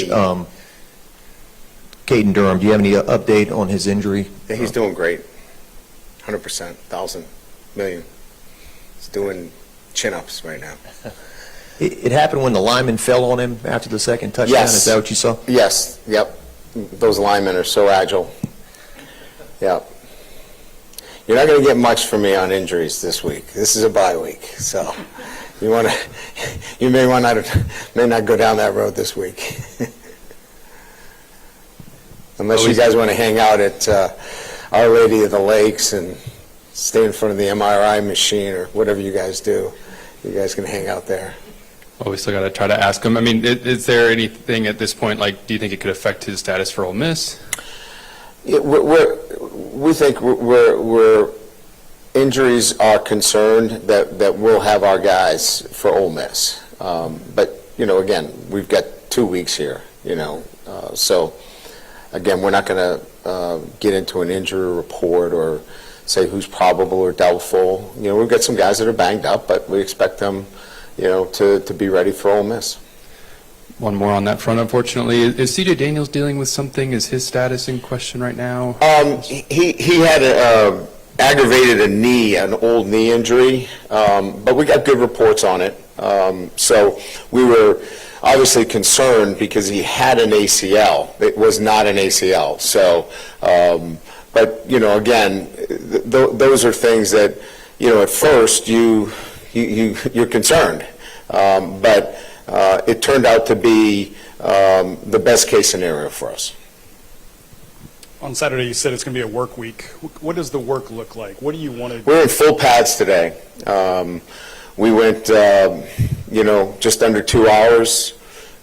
Coach, Caden Durham, do you have any update on his injury? Yeah, he's doing great. 100%, 1,000, million. He's doing chin-ups right now. It happened when the lineman fell on him after the second touchdown. Yes. Is that what you saw? Yes, yep. Those linemen are so agile. Yep. You're not going to get much from me on injuries this week. This is a bye week, so you may not go down that road this week. Unless you guys want to hang out at Our Lady of the Lakes and stay in front of the MRI machine or whatever you guys do. You guys can hang out there. Well, we still got to try to ask him. I mean, is there anything at this point, like, do you think it could affect his status for Ole Miss? Yeah, we think we're injuries are concerned that we'll have our guys for Ole Miss. But, again, we've got 2 weeks here, so, again, we're not going to get into an injury report or say who's probable or doubtful. We've got some guys that are banged up, but we expect them, to be ready for Ole Miss. One more on that front, unfortunately. Is C.J. Daniels dealing with something? Is his status in question right now? He had aggravated an old knee injury, but we got good reports on it. So we were obviously concerned because he had an ACL. It was not an ACL. So, but again, those are things that at first you're concerned, but it turned out to be the best case scenario for us. On Saturday, you said it's going to be a work week. What does the work look like? What do you want to do? We're in full pads today. We went, just under 2 hours.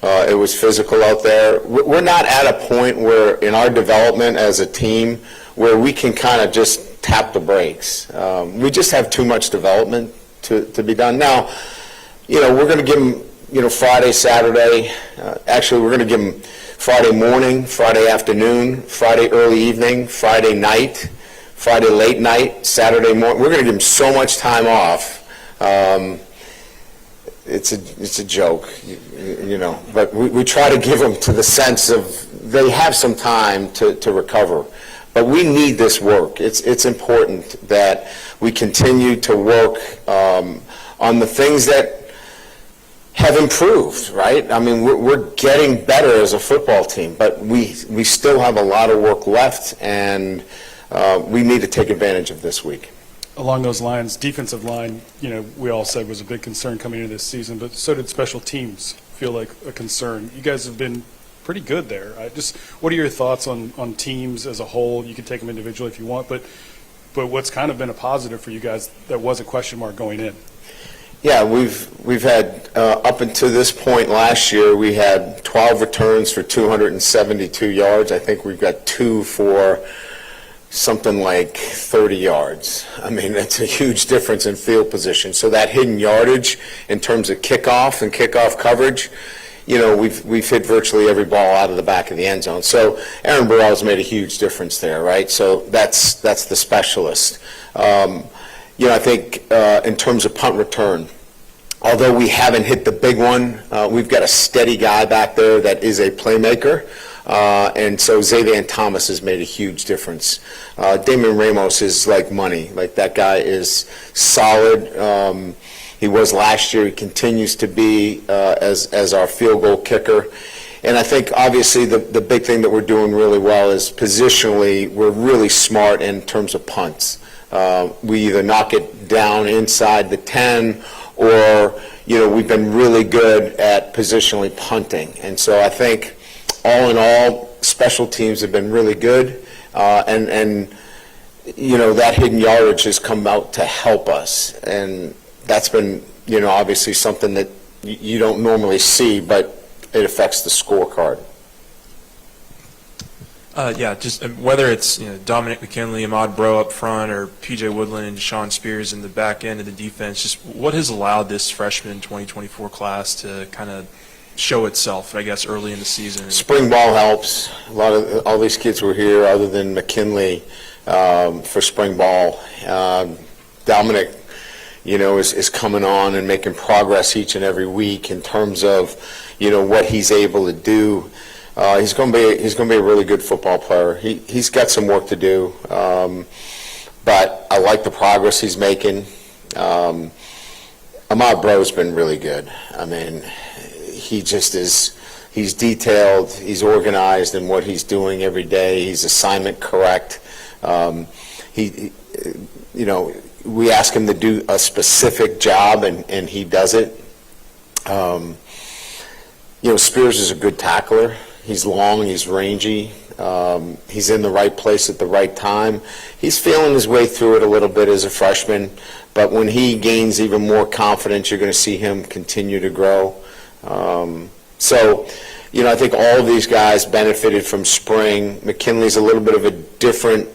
It was physical out there. We're not at a point where, in our development as a team, where we can kind of just tap the brakes. We just have too much development to be done. Now, we're going to give them, Friday, Saturday. Actually, we're going to give them Friday morning, Friday afternoon, Friday early evening, Friday night, Friday late night, Saturday morning. We're going to give them so much time off. It's a joke, but we try to give them to the sense of they have some time to recover. But we need this work. It's important that we continue to work on the things that have improved, right? I mean, we're getting better as a football team, but we still have a lot of work left, and we need to take advantage of this week. Along those lines, defensive line, we all said was a big concern coming into this season, but so did special teams feel like a concern. You guys have been pretty good there. What are your thoughts on teams as a whole? You can take them individually if you want, but what's kind of been a positive for you guys that was a question mark going in? Yeah, we've had up until this point last year, we had 12 returns for 272 yards. I think we've got 2 for something like 30 yards. I mean, that's a huge difference in field position. So that hidden yardage in terms of kickoff and kickoff coverage, we've hit virtually every ball out of the back of the end zone. So Aaron Burrell's made a huge difference there, right? So that's the specialist. I think in terms of punt return, although we haven't hit the big one, we've got a steady guy back there that is a playmaker. And so Xavier Thomas has made a huge difference. Damian Ramos is like money. Like, that guy is solid. He was last year. He continues to be as our field goal kicker. And I think, obviously, the big thing that we're doing really well is positionally we're really smart in terms of punts. We either knock it down inside the 10 or, we've been really good at positionally punting. And so I think, all in all, special teams have been really good. And that hidden yardage has come out to help us. And that's been, obviously something that you don't normally see, but it affects the scorecard. Just whether it's Dominic McKinley, Ahmad Bro up front, or P.J. Woodland and Deshaun Spears in the back end of the defense, just what has allowed this freshman 2024 class to kind of show itself, I guess, early in the season? Spring ball helps. All these kids were here other than McKinley for spring ball. Dominic, is coming on and making progress each and every week in terms of, what he's able to do. He's going to be a really good football player. He's got some work to do, but I like the progress he's making. Ahmad Bro's been really good. I mean, he just is. He's detailed. He's organized in what he's doing every day. He's assignment correct. We ask him to do a specific job, and he does it. Spears is a good tackler. He's long, he's rangy, he's in the right place at the right time. He's feeling his way through it a little bit as a freshman, but when he gains even more confidence, you're going to see him continue to grow. I think all of these guys benefited from spring. McKinley's a little bit of a different,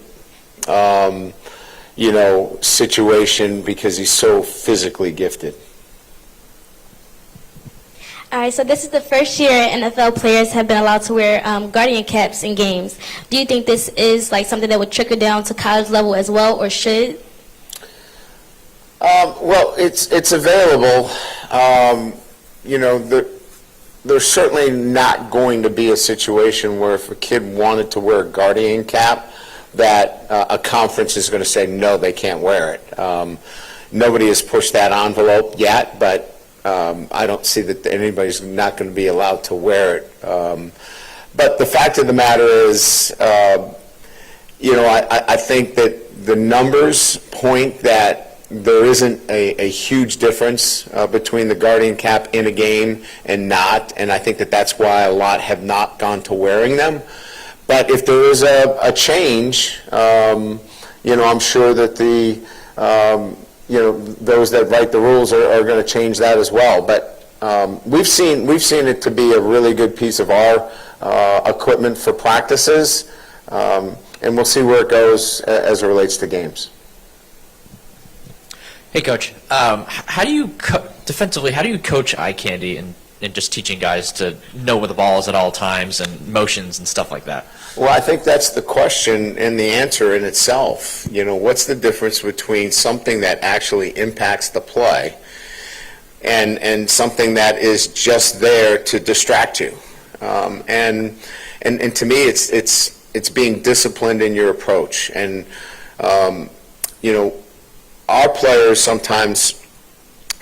situation because he's so physically gifted. All right, so this is the first year NFL players have been allowed to wear guardian caps in games. Do you think this is like something that would trickle down to college level as well, or should? Well, it's available. There's certainly not going to be a situation where if a kid wanted to wear a guardian cap, that a conference is going to say no, they can't wear it. Nobody has pushed that envelope yet, but I don't see that anybody's not going to be allowed to wear it. But the fact of the matter is, I think that the numbers point that there isn't a huge difference between the guardian cap in a game and not, and I think that that's why a lot have not gone to wearing them. But if there is a change, I'm sure that those that write the rules are going to change that as well. But we've seen it to be a really good piece of our equipment for practices, and we'll see where it goes as it relates to games. Hey, Coach. How do you defensively? How do you coach eye candy and just teaching guys to know where the ball is at all times and motions and stuff like that? Well, I think that's the question and the answer in itself. What's the difference between something that actually impacts the play and something that is just there to distract you? And to me, it's being disciplined in your approach. And our players sometimes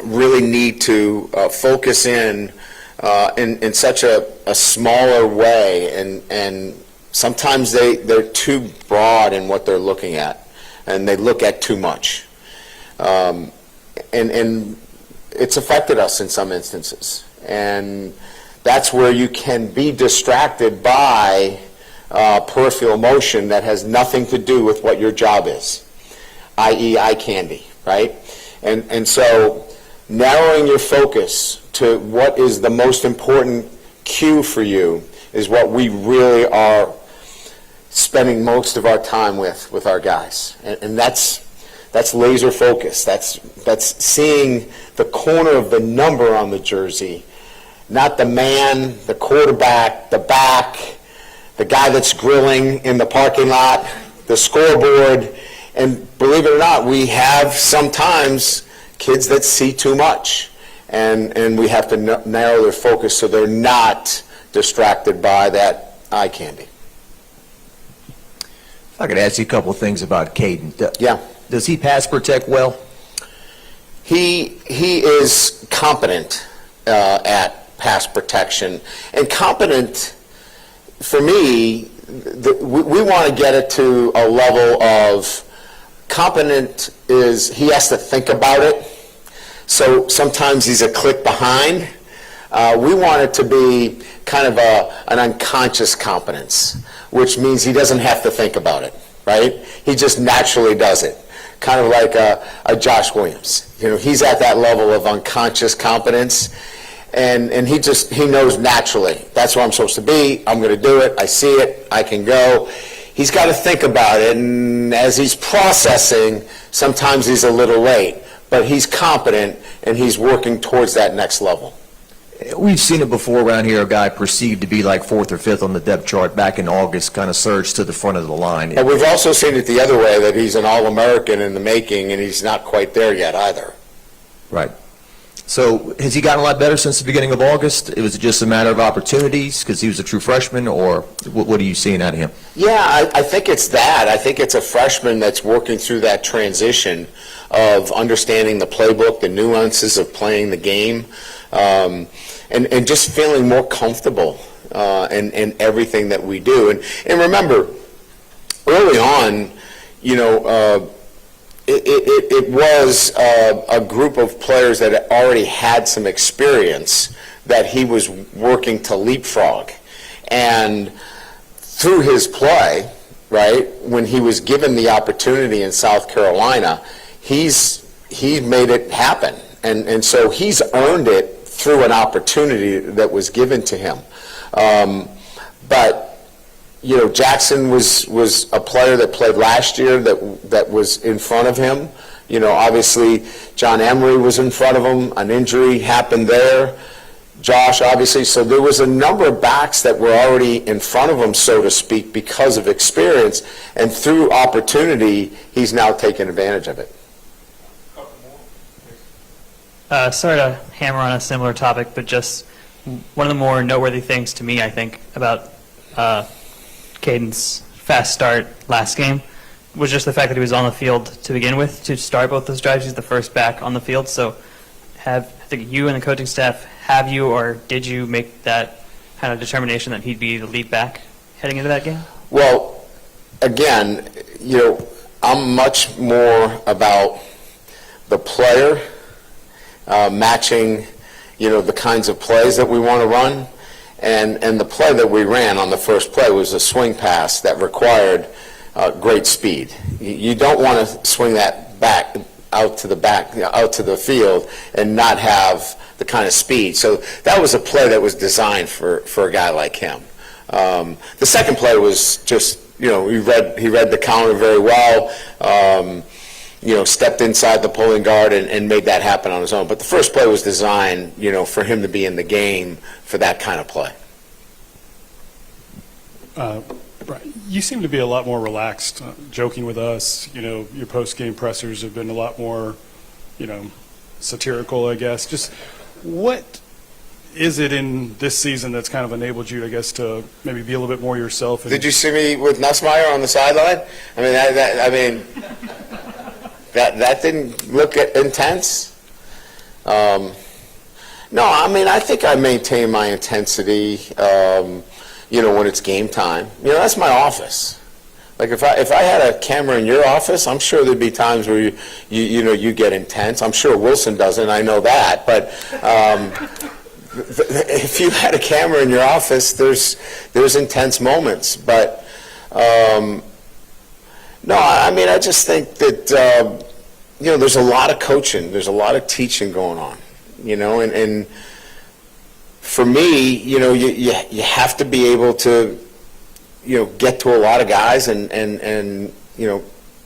really need to focus in such a smaller way, and sometimes they're too broad in what they're looking at, and they look at too much. And it's affected us in some instances. And that's where you can be distracted by peripheral motion that has nothing to do with what your job is, i.e. eye candy, right? And so narrowing your focus to what is the most important cue for you is what we really are spending most of our time with our guys. And that's laser focus. That's seeing the corner of the number on the jersey, not the man, the quarterback, the back, the guy that's grilling in the parking lot, the scoreboard. And believe it or not, we have sometimes kids that see too much, and we have to narrow their focus so they're not distracted by that eye candy. If I could ask you a couple of things about Caden. Yeah. Does he pass protect well? He is competent at pass protection, and competent, for me, we want to get it to a level of competent is he has to think about it. So sometimes he's a click behind. We want it to be kind of an unconscious competence, which means he doesn't have to think about it, right? He just naturally does it, kind of like a Josh Williams. He's at that level of unconscious competence, and he knows naturally, that's where I'm supposed to be, I'm going to do it, I see it, I can go. He's got to think about it, and as he's processing, sometimes he's a little late, but he's competent, and he's working towards that next level. We've seen it before around here, a guy perceived to be like 4th or 5th on the depth chart back in August kind of surged to the front of the line. But we've also seen it the other way, that he's an All-American in the making, and he's not quite there yet either. Right. So has he gotten a lot better since the beginning of August? Was it just a matter of opportunities because he was a true freshman, or what are you seeing out of him? Yeah, I think it's that. I think it's a freshman that's working through that transition of understanding the playbook, the nuances of playing the game, and just feeling more comfortable in everything that we do. And remember, early on, you know, it was a group of players that already had some experience that he was working to leapfrog. And through his play, right, when he was given the opportunity in South Carolina, he made it happen. And so he's earned it through an opportunity that was given to him. But you know, Jackson was a player that played last year that was in front of him. You know, obviously, John Emery was in front of him. An injury happened there. Josh, obviously. So there was a number of backs that were already in front of him, so to speak, because of experience. And through opportunity, he's now taken advantage of it. Sorry to hammer on a similar topic, but just one of the more noteworthy things to me, I think, about Caden's fast start last game was just the fact that he was on the field to begin with to start both those drives. He's the first back on the field. So I think you and the coaching staff, have you or did you make that kind of determination that he'd be the lead back heading into that game? Well, again, you know, I'm much more about the player matching, you know, the kinds of plays that we want to run. And the play that we ran on the first play was a swing pass that required great speed. You don't want to swing that out to the field and not have the kind of speed. So that was a play that was designed for a guy like him. The second play was just, you know, he read the counter very well. You know, stepped inside the pulling guard and made that happen on his own. But the first play was designed, you know, for him to be in the game for that kind of play. Right. You seem to be a lot more relaxed, joking with us. You know, your post-game pressers have been a lot more, you know, satirical, I guess. Just what is it in this season that's kind of enabled you, I guess, to maybe be a little bit more yourself? Did you see me with Nussmeier on the sideline? I mean, that didn't look intense. No, I mean, I think I maintain my intensity, you know, when it's game time. You know, that's my office. Like if I had a camera in your office, I'm sure there'd be times where you know, you get intense. I'm sure Wilson doesn't. I know that. But if you had a camera in your office, there's intense moments. But no, I mean, I just think that you know, there's a lot of coaching, there's a lot of teaching going on. You know, and for me, you know, you have to be able to, you know, get to a lot of guys and you know,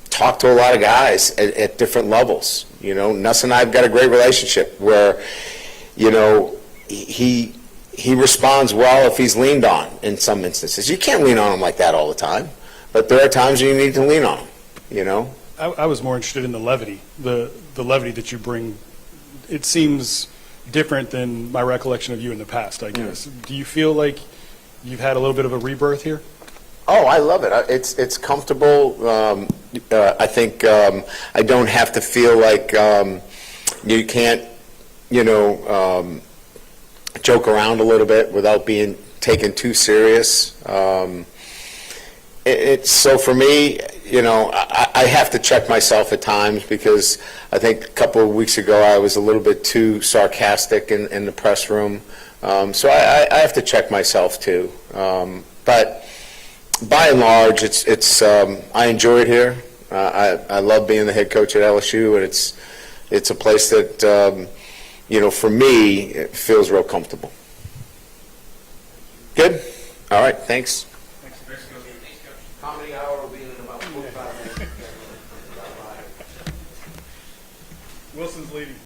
talk to a lot of guys at different levels. You know, Nuss and I have got a great relationship where, you know, he responds well if he's leaned on in some instances. You can't lean on him like that all the time, but there are times you need to lean on him, you know. I was more interested in the levity, the levity that you bring. It seems different than my recollection of you in the past, I guess. Do you feel like you've had a little bit of a rebirth here? Oh, I love it. It's comfortable. I think I don't have to feel like you can't, you know, joke around a little bit without being taken too serious. It's so for me, you know, I have to check myself at times because I think a couple of weeks ago I was a little bit too sarcastic in the press room. So I have to check myself too. But by and large, it's I enjoy it here. I love being the head coach at LSU, and it's a place that you know, for me, it feels real comfortable. Good. All right. Thanks. Comedy hour will be in about 45 minutes. Wilson's leading.